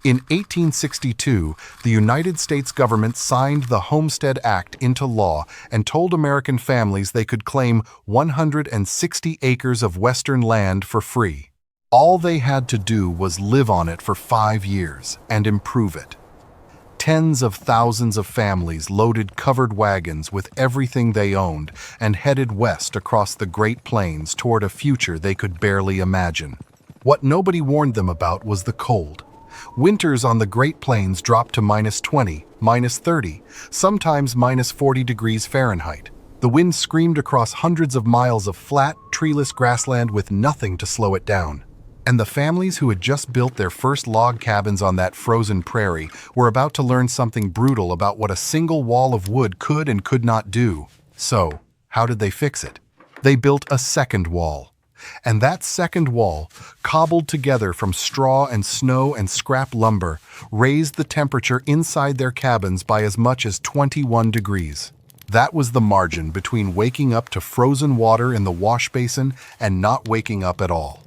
In 1862, the United States government signed the Homestead Act into law and told American families they could claim 160 acres of western land for free. All they had to do was live on it for 5 years and improve it. Tens of thousands of families loaded covered wagons with everything they owned and headed west across the Great Plains toward a future they could barely imagine. What nobody warned them about was the cold. Winters on the Great Plains dropped to -20, -30, sometimes -40 degrees Fahrenheit. The wind screamed across hundreds of miles of flat, treeless grassland with nothing to slow it down. And the families who had just built their first log cabins on that frozen prairie were about to learn something brutal about what a single wall of wood could and could not do. So, how did they fix it? They built a second wall. And that second wall, cobbled together from straw and snow and scrap lumber, raised the temperature inside their cabins by as much as 21 degrees. That was the margin between waking up to frozen water in the wash basin and not waking up at all.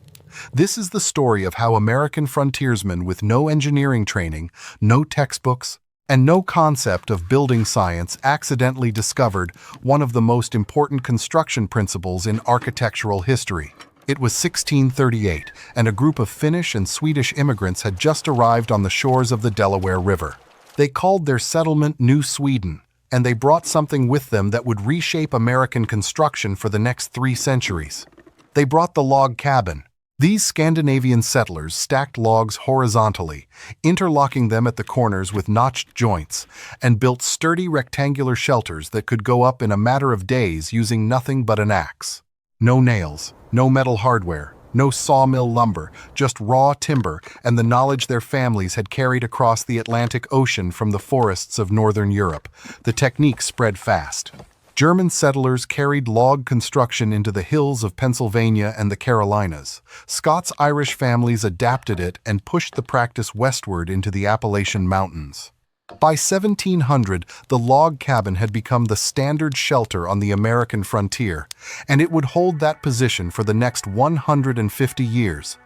This is the story of how American frontiersmen with no engineering training, no textbooks, and no concept of building science accidentally discovered one of the most important construction principles in architectural history. It was 1638, and a group of Finnish and Swedish immigrants had just arrived on the shores of the Delaware River. They called their settlement New Sweden, and they brought something with them that would reshape American construction for the next 3 centuries. They brought the log cabin. These Scandinavian settlers stacked logs horizontally, interlocking them at the corners with notched joints, and built sturdy rectangular shelters that could go up in a matter of days using nothing but an axe. No nails, no metal hardware, no sawmill lumber, just raw timber and the knowledge their families had carried across the Atlantic Ocean from the forests of northern Europe. The technique spread fast. German settlers carried log construction into the hills of Pennsylvania and the Carolinas. Scots-Irish families adapted it and pushed the practice westward into the Appalachian Mountains. By 1700, the log cabin had become the standard shelter on the American frontier, and it would hold that position for the next 150 years.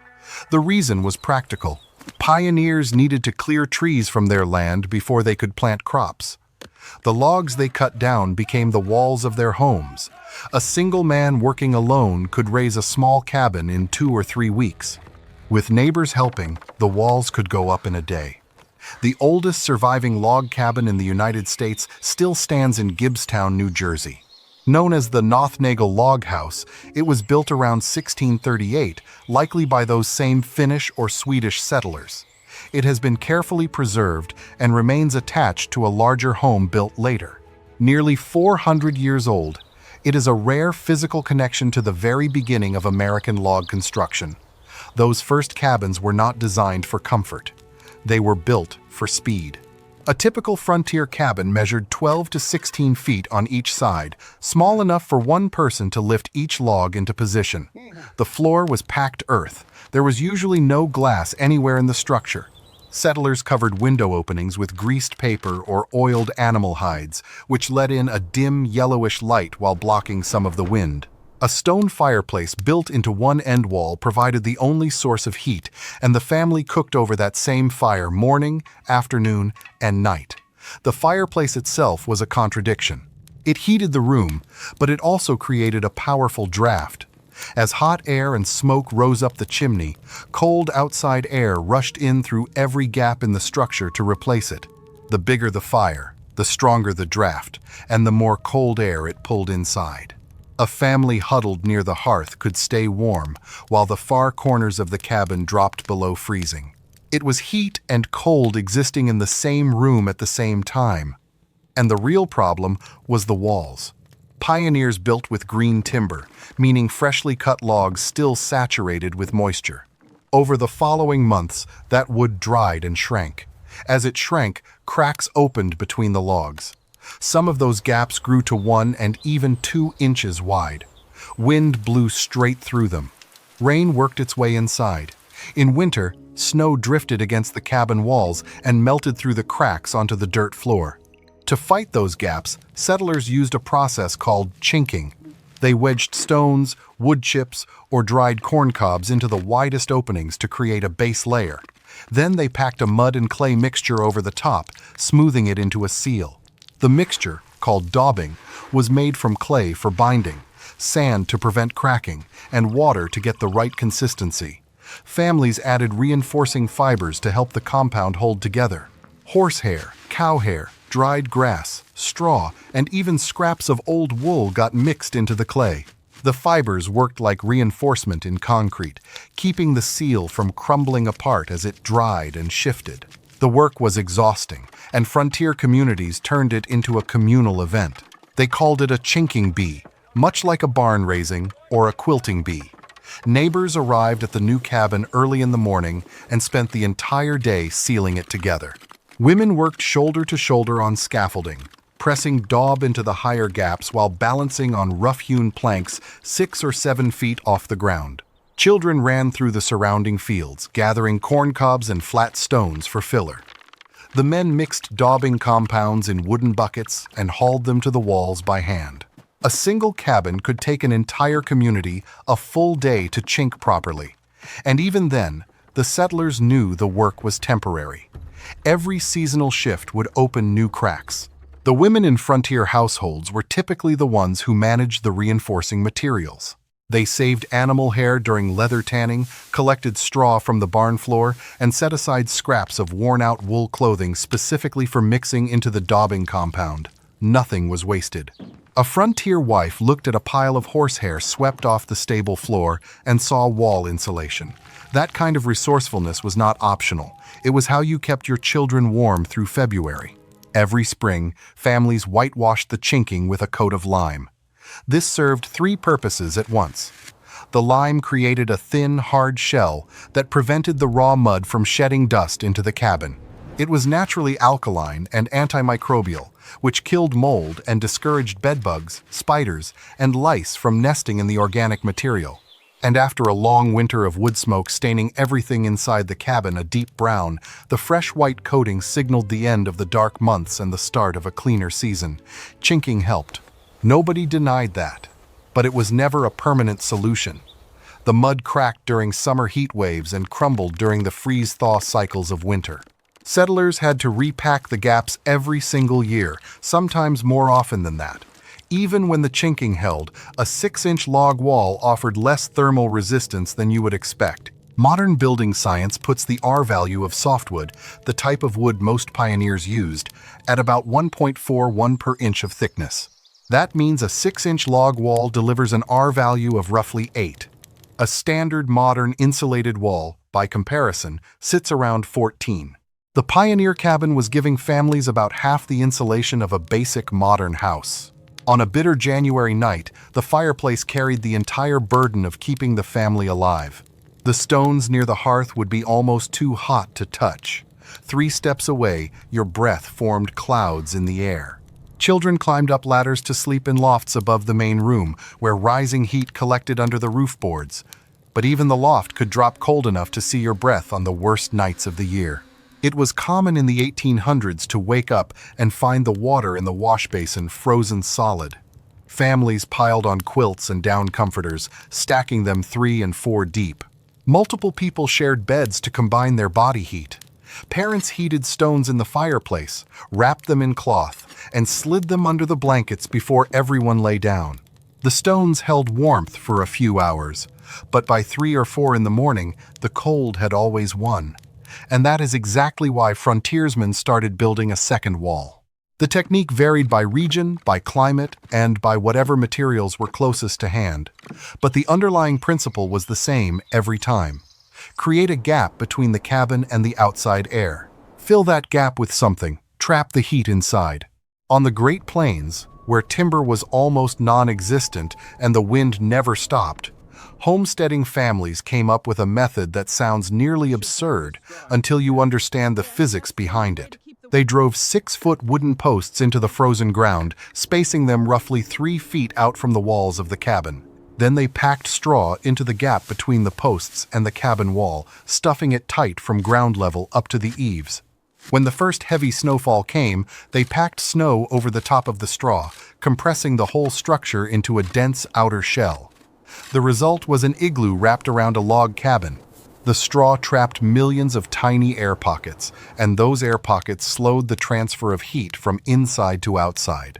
The reason was practical. Pioneers needed to clear trees from their land before they could plant crops. The logs they cut down became the walls of their homes. A single man working alone could raise a small cabin in 2 or 3 weeks. With neighbors helping, the walls could go up in a day. The oldest surviving log cabin in the United States still stands in Gibbstown, New Jersey. Known as the Nothnagel Log House, it was built around 1638, likely by those same Finnish or Swedish settlers. It has been carefully preserved and remains attached to a larger home built later. Nearly 400 years old, it is a rare physical connection to the very beginning of American log construction. Those first cabins were not designed for comfort. They were built for speed. A typical frontier cabin measured 12 to 16 feet on each side, small enough for one person to lift each log into position. The floor was packed earth. There was usually no glass anywhere in the structure. Settlers covered window openings with greased paper or oiled animal hides, which let in a dim yellowish light while blocking some of the wind. A stone fireplace built into one end wall provided the only source of heat, and the family cooked over that same fire morning, afternoon, and night. The fireplace itself was a contradiction. It heated the room, but it also created a powerful draft. As hot air and smoke rose up the chimney, cold outside air rushed in through every gap in the structure to replace it. The bigger the fire, the stronger the draft, and the more cold air it pulled inside. A family huddled near the hearth could stay warm, while the far corners of the cabin dropped below freezing. It was heat and cold existing in the same room at the same time. And the real problem was the walls. Pioneers built with green timber, meaning freshly cut logs still saturated with moisture. Over the following months, that wood dried and shrank. As it shrank, cracks opened between the logs. Some of those gaps grew to 1 and even 2 inches wide. Wind blew straight through them. Rain worked its way inside. In winter, snow drifted against the cabin walls and melted through the cracks onto the dirt floor. To fight those gaps, settlers used a process called chinking. They wedged stones, wood chips, or dried corncobs into the widest openings to create a base layer. Then they packed a mud and clay mixture over the top, smoothing it into a seal. The mixture, called daubing, was made from clay for binding, sand to prevent cracking, and water to get the right consistency. Families added reinforcing fibers to help the compound hold together. Horsehair, cow hair, dried grass, straw, and even scraps of old wool got mixed into the clay. The fibers worked like reinforcement in concrete, keeping the seal from crumbling apart as it dried and shifted. The work was exhausting, and frontier communities turned it into a communal event. They called it a chinking bee, much like a barn raising or a quilting bee. Neighbors arrived at the new cabin early in the morning and spent the entire day sealing it together. Women worked shoulder to shoulder on scaffolding, pressing daub into the higher gaps while balancing on rough-hewn planks 6 or 7 feet off the ground. Children ran through the surrounding fields, gathering corncobs and flat stones for filler. The men mixed daubing compounds in wooden buckets and hauled them to the walls by hand. A single cabin could take an entire community a full day to chink properly. And even then, the settlers knew the work was temporary. Every seasonal shift would open new cracks. The women in frontier households were typically the ones who managed the reinforcing materials. They saved animal hair during leather tanning, collected straw from the barn floor, and set aside scraps of worn-out wool clothing specifically for mixing into the daubing compound. Nothing was wasted. A frontier wife looked at a pile of horsehair swept off the stable floor and saw wall insulation. That kind of resourcefulness was not optional. It was how you kept your children warm through February. Every spring, families whitewashed the chinking with a coat of lime. This served 3 purposes at once. The lime created a thin, hard shell that prevented the raw mud from shedding dust into the cabin. It was naturally alkaline and antimicrobial, which killed mold and discouraged bedbugs, spiders, and lice from nesting in the organic material. And after a long winter of wood smoke staining everything inside the cabin a deep brown, the fresh white coating signaled the end of the dark months and the start of a cleaner season. Chinking helped. Nobody denied that. But it was never a permanent solution. The mud cracked during summer heat waves and crumbled during the freeze-thaw cycles of winter. Settlers had to repack the gaps every single year, sometimes more often than that. Even when the chinking held, a 6-inch log wall offered less thermal resistance than you would expect. Modern building science puts the R value of softwood, the type of wood most pioneers used, at about 1.41 per inch of thickness. That means a 6-inch log wall delivers an R value of roughly 8. A standard modern insulated wall, by comparison, sits around 14. The pioneer cabin was giving families about half the insulation of a basic modern house. On a bitter January night, the fireplace carried the entire burden of keeping the family alive. The stones near the hearth would be almost too hot to touch. 3 steps away, your breath formed clouds in the air. Children climbed up ladders to sleep in lofts above the main room, where rising heat collected under the roof boards. But even the loft could drop cold enough to see your breath on the worst nights of the year. It was common in the 1800s to wake up and find the water in the wash basin frozen solid. Families piled on quilts and down comforters, stacking them 3 and 4 deep. Multiple people shared beds to combine their body heat. Parents heated stones in the fireplace, wrapped them in cloth, and slid them under the blankets before everyone lay down. The stones held warmth for a few hours, but by 3 or 4 in the morning, the cold had always won. And that is exactly why frontiersmen started building a second wall. The technique varied by region, by climate, and by whatever materials were closest to hand. But the underlying principle was the same every time. Create a gap between the cabin and the outside air. Fill that gap with something, trap the heat inside. On the Great Plains, where timber was almost non-existent and the wind never stopped, homesteading families came up with a method that sounds nearly absurd until you understand the physics behind it. They drove 6-foot wooden posts into the frozen ground, spacing them roughly 3 feet out from the walls of the cabin. Then they packed straw into the gap between the posts and the cabin wall, stuffing it tight from ground level up to the eaves. When the first heavy snowfall came, they packed snow over the top of the straw, compressing the whole structure into a dense outer shell. The result was an igloo wrapped around a log cabin. The straw trapped millions of tiny air pockets, and those air pockets slowed the transfer of heat from inside to outside.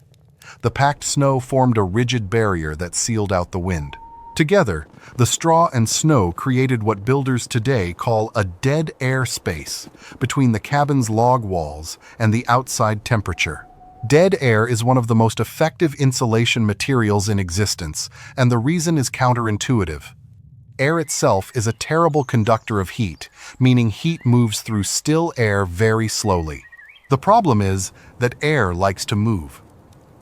The packed snow formed a rigid barrier that sealed out the wind. Together, the straw and snow created what builders today call a dead air space between the cabin's log walls and the outside temperature. Dead air is one of the most effective insulation materials in existence, and the reason is counterintuitive. Air itself is a terrible conductor of heat, meaning heat moves through still air very slowly. The problem is that air likes to move.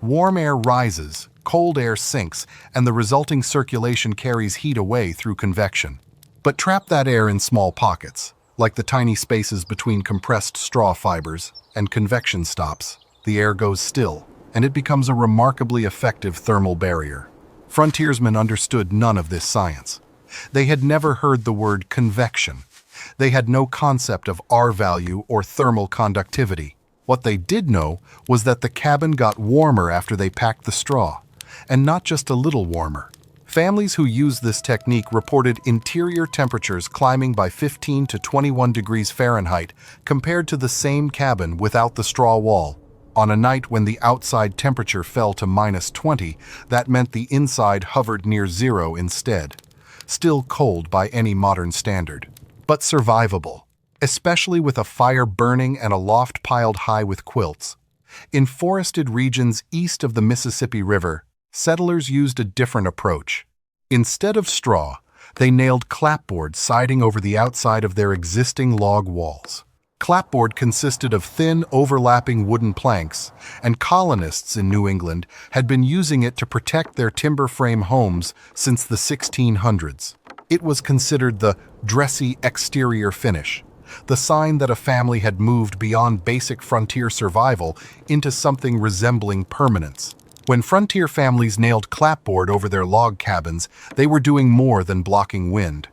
Warm air rises, cold air sinks, and the resulting circulation carries heat away through convection. But trap that air in small pockets, like the tiny spaces between compressed straw fibers, and convection stops. The air goes still, and it becomes a remarkably effective thermal barrier. Frontiersmen understood none of this science. They had never heard the word convection. They had no concept of R value or thermal conductivity. What they did know was that the cabin got warmer after they packed the straw, and not just a little warmer. Families who used this technique reported interior temperatures climbing by 15 to 21 degrees Fahrenheit compared to the same cabin without the straw wall. On a night when the outside temperature fell to -20, that meant the inside hovered near zero instead. Still cold by any modern standard, but survivable, especially with a fire burning and a loft piled high with quilts. In forested regions east of the Mississippi River, settlers used a different approach. Instead of straw, they nailed clapboard siding over the outside of their existing log walls. Clapboard consisted of thin, overlapping wooden planks, and colonists in New England had been using it to protect their timber frame homes since the 1600s. It was considered the dressy exterior finish, the sign that a family had moved beyond basic frontier survival into something resembling permanence. When frontier families nailed clapboard over their log cabins, they were doing more than blocking wind.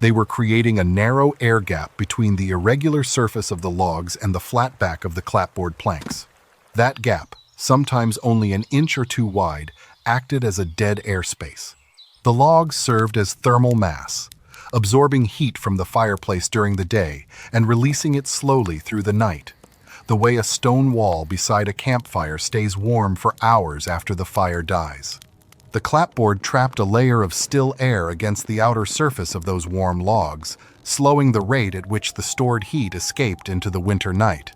They were creating a narrow air gap between the irregular surface of the logs and the flat back of the clapboard planks. That gap, sometimes only an inch or two wide, acted as a dead air space. The logs served as thermal mass, absorbing heat from the fireplace during the day and releasing it slowly through the night, the way a stone wall beside a campfire stays warm for hours after the fire dies. The clapboard trapped a layer of still air against the outer surface of those warm logs, slowing the rate at which the stored heat escaped into the winter night.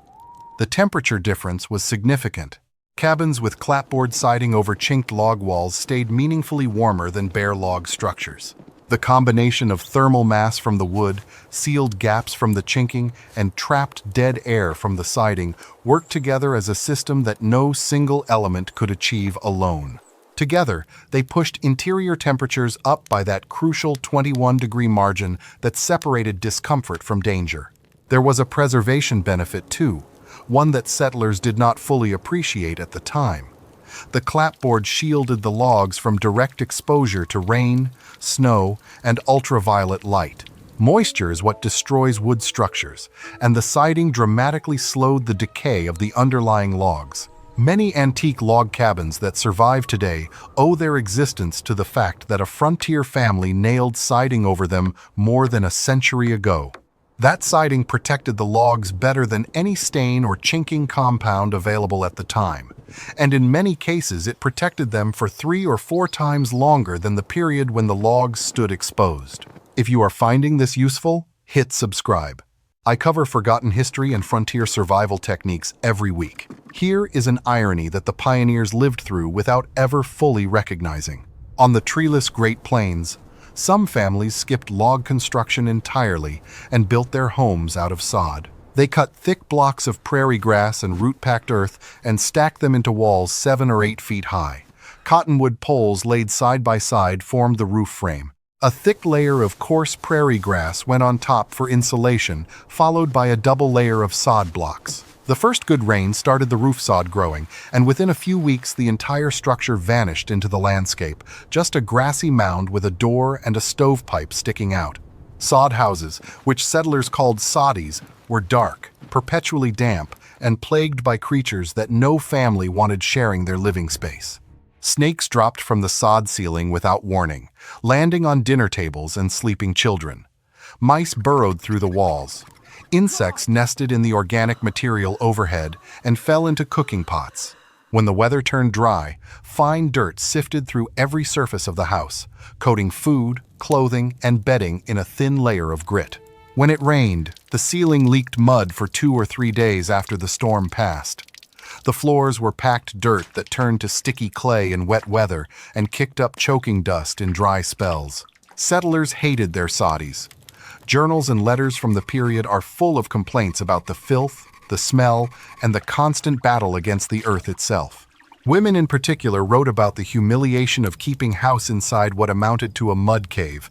The temperature difference was significant. Cabins with clapboard siding over chinked log walls stayed meaningfully warmer than bare log structures. The combination of thermal mass from the wood, sealed gaps from the chinking, and trapped dead air from the siding worked together as a system that no single element could achieve alone. Together, they pushed interior temperatures up by that crucial 21-degree margin that separated discomfort from danger. There was a preservation benefit, too, one that settlers did not fully appreciate at the time. The clapboard shielded the logs from direct exposure to rain, snow, and ultraviolet light. Moisture is what destroys wood structures, and the siding dramatically slowed the decay of the underlying logs. Many antique log cabins that survive today owe their existence to the fact that a frontier family nailed siding over them more than a century ago. That siding protected the logs better than any stain or chinking compound available at the time, and in many cases it protected them for 3 or 4 times longer than the period when the logs stood exposed. If you are finding this useful, hit subscribe. I cover forgotten history and frontier survival techniques every week. Here is an irony that the pioneers lived through without ever fully recognizing. On the treeless Great Plains, some families skipped log construction entirely and built their homes out of sod. They cut thick blocks of prairie grass and root-packed earth and stacked them into walls 7 or 8 feet high. Cottonwood poles laid side by side formed the roof frame. A thick layer of coarse prairie grass went on top for insulation, followed by a double layer of sod blocks. The first good rain started the roof sod growing, and within a few weeks the entire structure vanished into the landscape, just a grassy mound with a door and a stovepipe sticking out. Sod houses, which settlers called soddies, were dark, perpetually damp, and plagued by creatures that no family wanted sharing their living space. Snakes dropped from the sod ceiling without warning, landing on dinner tables and sleeping children. Mice burrowed through the walls. Insects nested in the organic material overhead and fell into cooking pots. When the weather turned dry, fine dirt sifted through every surface of the house, coating food, clothing, and bedding in a thin layer of grit. When it rained, the ceiling leaked mud for 2 or 3 days after the storm passed. The floors were packed dirt that turned to sticky clay in wet weather and kicked up choking dust in dry spells. Settlers hated their soddies. Journals and letters from the period are full of complaints about the filth, the smell, and the constant battle against the earth itself. Women in particular wrote about the humiliation of keeping house inside what amounted to a mud cave.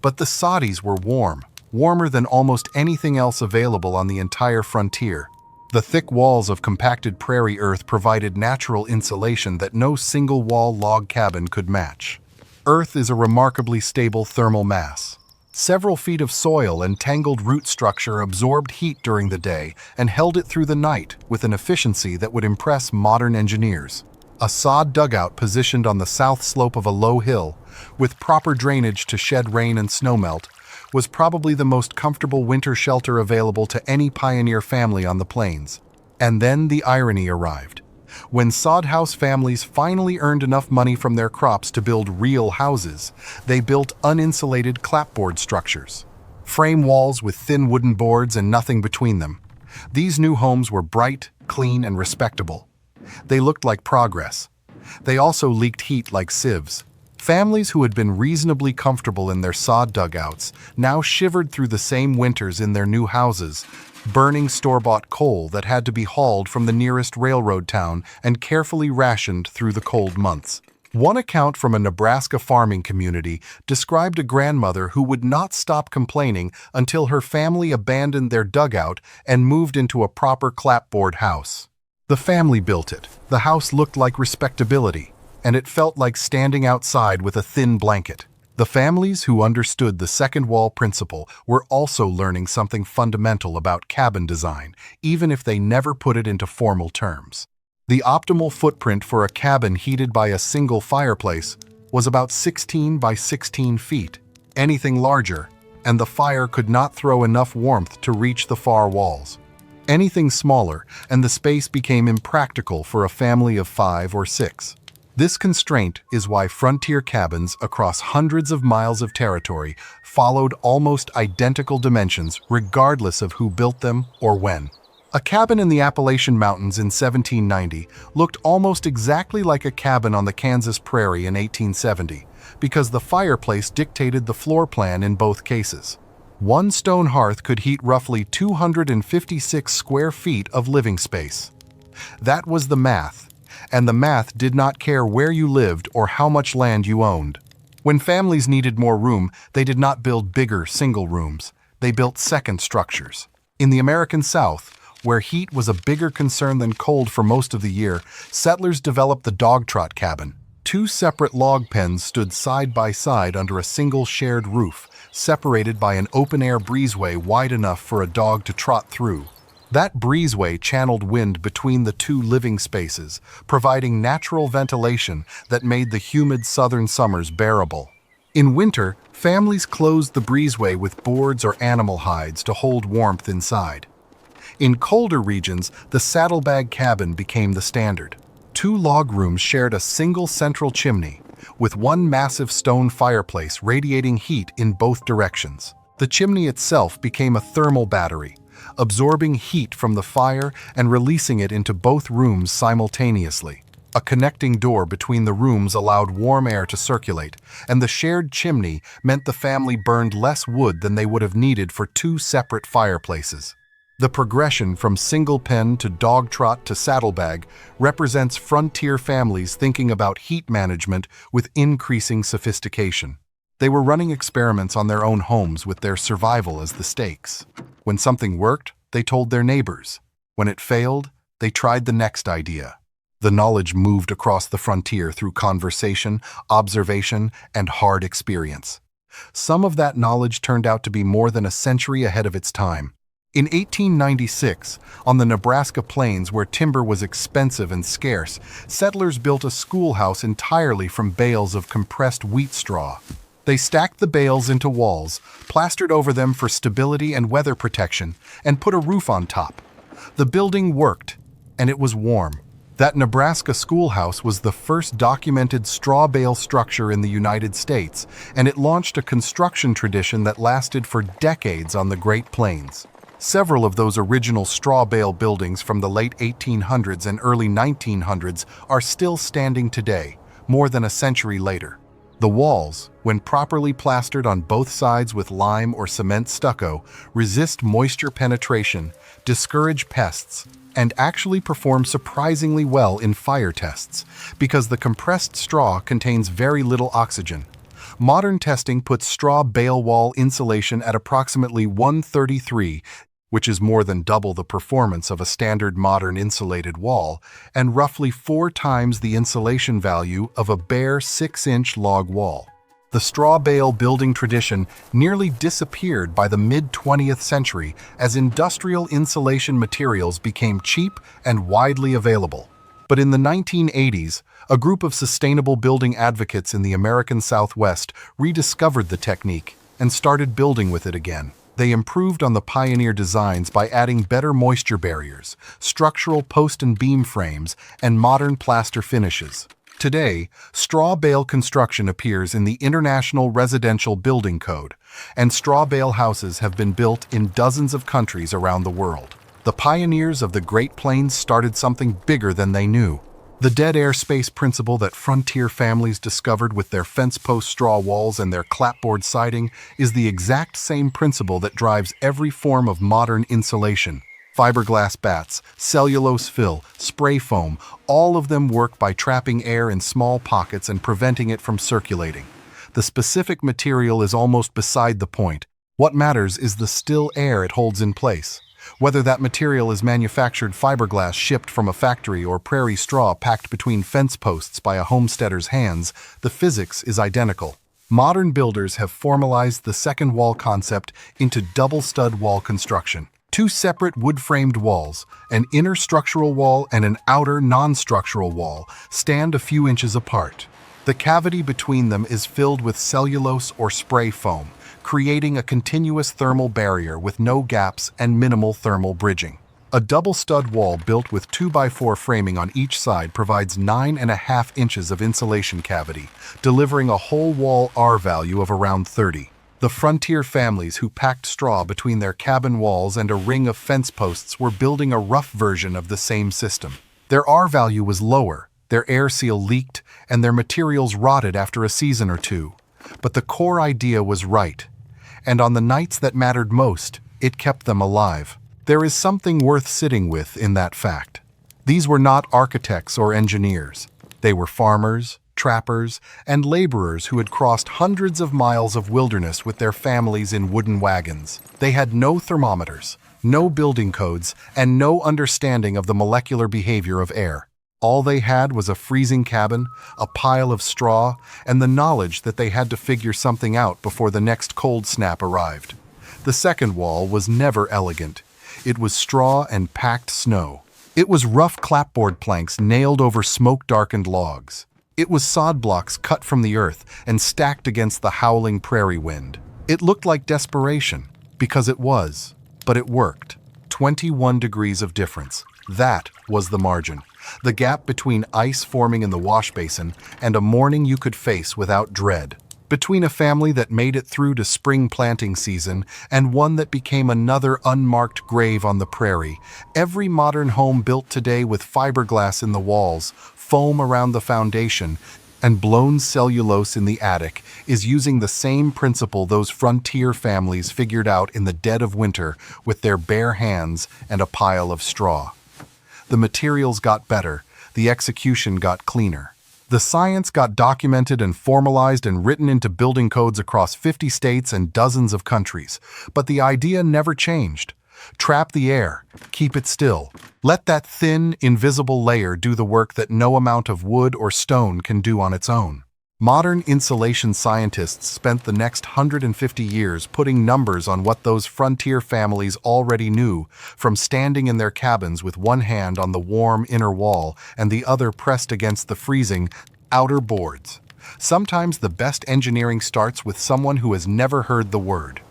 But the soddies were warm, warmer than almost anything else available on the entire frontier. The thick walls of compacted prairie earth provided natural insulation that no single-wall log cabin could match. Earth is a remarkably stable thermal mass. Several feet of soil and tangled root structure absorbed heat during the day and held it through the night with an efficiency that would impress modern engineers. A sod dugout positioned on the south slope of a low hill, with proper drainage to shed rain and snowmelt, was probably the most comfortable winter shelter available to any pioneer family on the plains. And then the irony arrived. When sod house families finally earned enough money from their crops to build real houses, they built uninsulated clapboard structures. Frame walls with thin wooden boards and nothing between them. These new homes were bright, clean, and respectable. They looked like progress. They also leaked heat like sieves. Families who had been reasonably comfortable in their sod dugouts now shivered through the same winters in their new houses, burning store-bought coal that had to be hauled from the nearest railroad town and carefully rationed through the cold months. One account from a Nebraska farming community described a grandmother who would not stop complaining until her family abandoned their dugout and moved into a proper clapboard house. The family built it. The house looked like respectability, and it felt like standing outside with a thin blanket. The families who understood the second wall principle were also learning something fundamental about cabin design, even if they never put it into formal terms. The optimal footprint for a cabin heated by a single fireplace was about 16 by 16 feet. Anything larger, and the fire could not throw enough warmth to reach the far walls. Anything smaller, and the space became impractical for a family of 5 or 6. This constraint is why frontier cabins across hundreds of miles of territory followed almost identical dimensions regardless of who built them or when. A cabin in the Appalachian Mountains in 1790 looked almost exactly like a cabin on the Kansas prairie in 1870 because the fireplace dictated the floor plan in both cases. One stone hearth could heat roughly 256 square feet of living space. That was the math. And the math did not care where you lived or how much land you owned. When families needed more room, they did not build bigger single rooms. They built second structures. In the American South, where heat was a bigger concern than cold for most of the year, settlers developed the dog trot cabin. 2 separate log pens stood side by side under a single shared roof, separated by an open-air breezeway wide enough for a dog to trot through. That breezeway channeled wind between the 2 living spaces, providing natural ventilation that made the humid southern summers bearable. In winter, families closed the breezeway with boards or animal hides to hold warmth inside. In colder regions, the saddlebag cabin became the standard. 2 log rooms shared a single central chimney, with one massive stone fireplace radiating heat in both directions. The chimney itself became a thermal battery, absorbing heat from the fire and releasing it into both rooms simultaneously. A connecting door between the rooms allowed warm air to circulate, and the shared chimney meant the family burned less wood than they would have needed for 2 separate fireplaces. The progression from single pen to dog trot to saddlebag represents frontier families thinking about heat management with increasing sophistication. They were running experiments on their own homes with their survival as the stakes. When something worked, they told their neighbors. When it failed, they tried the next idea. The knowledge moved across the frontier through conversation, observation, and hard experience. Some of that knowledge turned out to be more than a century ahead of its time. In 1896, on the Nebraska plains where timber was expensive and scarce, settlers built a schoolhouse entirely from bales of compressed wheat straw. They stacked the bales into walls, plastered over them for stability and weather protection, and put a roof on top. The building worked, and it was warm. That Nebraska schoolhouse was the first documented straw bale structure in the United States, and it launched a construction tradition that lasted for decades on the Great Plains. Several of those original straw bale buildings from the late 1800s and early 1900s are still standing today, more than a century later. The walls, when properly plastered on both sides with lime or cement stucco, resist moisture penetration, discourage pests, and actually perform surprisingly well in fire tests, because the compressed straw contains very little oxygen. Modern testing puts straw bale wall insulation at approximately 133, which is more than double the performance of a standard modern insulated wall, and roughly 4 times the insulation value of a bare 6-inch log wall. The straw bale building tradition nearly disappeared by the mid-20th century as industrial insulation materials became cheap and widely available. But in the 1980s, a group of sustainable building advocates in the American Southwest rediscovered the technique and started building with it again. They improved on the pioneer designs by adding better moisture barriers, structural post and beam frames, and modern plaster finishes. Today, straw bale construction appears in the International Residential Building Code, and straw bale houses have been built in dozens of countries around the world. The pioneers of the Great Plains started something bigger than they knew. The dead air space principle that frontier families discovered with their fence post straw walls and their clapboard siding is the exact same principle that drives every form of modern insulation. Fiberglass bats, cellulose fill, spray foam, all of them work by trapping air in small pockets and preventing it from circulating. The specific material is almost beside the point. What matters is the still air it holds in place. Whether that material is manufactured fiberglass shipped from a factory or prairie straw packed between fence posts by a homesteader's hands, the physics is identical. Modern builders have formalized the second wall concept into double stud wall construction. 2 separate wood-framed walls, an inner structural wall and an outer non-structural wall, stand a few inches apart. The cavity between them is filled with cellulose or spray foam, creating a continuous thermal barrier with no gaps and minimal thermal bridging. A double stud wall built with 2x4 framing on each side provides 9.5 inches of insulation cavity, delivering a whole wall R value of around 30. The frontier families who packed straw between their cabin walls and a ring of fence posts were building a rough version of the same system. Their R value was lower, their air seal leaked, and their materials rotted after a season or two. But the core idea was right, and on the nights that mattered most, it kept them alive. There is something worth sitting with in that fact. These were not architects or engineers. They were farmers, trappers, and laborers who had crossed hundreds of miles of wilderness with their families in wooden wagons. They had no thermometers, no building codes, and no understanding of the molecular behavior of air. All they had was a freezing cabin, a pile of straw, and the knowledge that they had to figure something out before the next cold snap arrived. The second wall was never elegant. It was straw and packed snow. It was rough clapboard planks nailed over smoke-darkened logs. It was sod blocks cut from the earth and stacked against the howling prairie wind. It looked like desperation, because it was, but it worked. 21 degrees of difference. That was the margin. The gap between ice forming in the wash basin and a morning you could face without dread. Between a family that made it through to spring planting season and one that became another unmarked grave on the prairie. Every modern home built today with fiberglass in the walls, foam around the foundation, and blown cellulose in the attic is using the same principle those frontier families figured out in the dead of winter with their bare hands and a pile of straw. The materials got better, the execution got cleaner. The science got documented and formalized and written into building codes across 50 states and dozens of countries. But the idea never changed. Trap the air, keep it still. Let that thin, invisible layer do the work that no amount of wood or stone can do on its own. Modern insulation scientists spent the next 150 years putting numbers on what those frontier families already knew, from standing in their cabins with one hand on the warm inner wall and the other pressed against the freezing outer boards. Sometimes the best engineering starts with someone who has never heard the word.